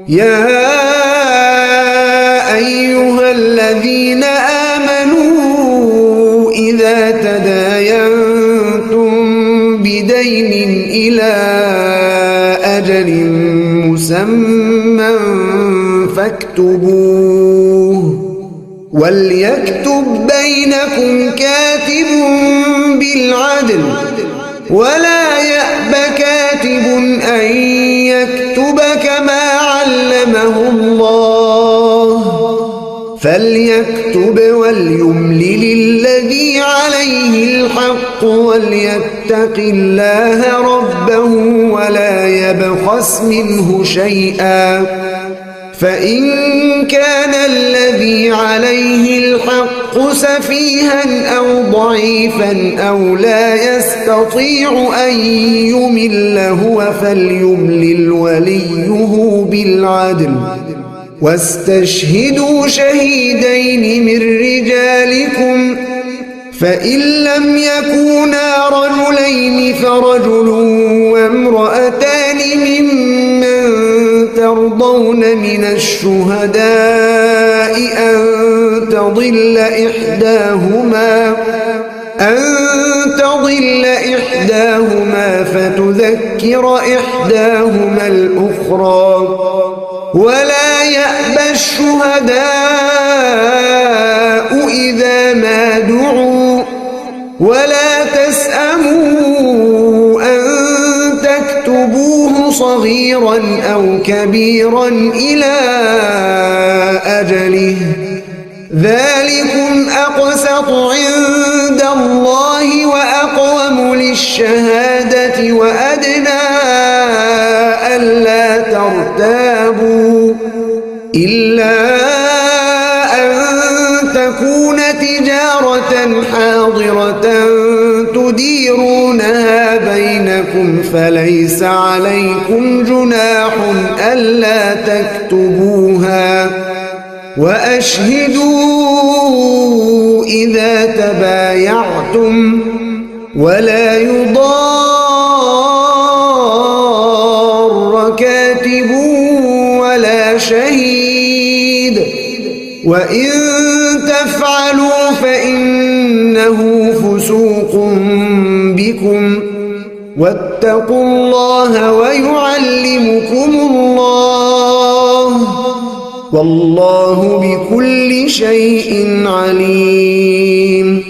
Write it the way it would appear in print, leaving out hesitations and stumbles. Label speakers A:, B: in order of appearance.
A: يا أيها الذين آمنوا إذا تداينتم بدين إلى أجل مسمى فاكتبوه وليكتب بينكم كاتب بالعدل ولا يأب كاتب أن يكتب كما علمه الله فليكتب وليملل الذي عليه الحق وليتق الله ربه ولا يبخس منه شيئا فإن كان الذي عليه الحق سفيها أو ضعيفا أو لا يستطيع أن يمل هو فليملل وليه بالعدل واستشهدوا شهيدين من رجالكم فإن لم يكونا رجلين فرجل وامرأتان ممن ترضون من الشهداء أن تضل إحداهما فتذكر إحداهما الأخرى ولا يأبى الشهداء إذا ما دعوا ولا تسأموا أن تكتبوه صغيرا أو كبيرا إلى أجله ذلكم أقسط عند الله وأقوم للشهادة وأدنى ألا ترتابوا إلا أن تكون تجارة حاضرة تديرونها بينكم فليس عليكم جناح ألا تكتبوها وأشهدوا إذا تبايعتم ولا يضار كاتب ولا شهيد وإن تفعلوا فإنه فسوق بكم واتقوا الله ويعلمكم الله والله بكل شيء عليم.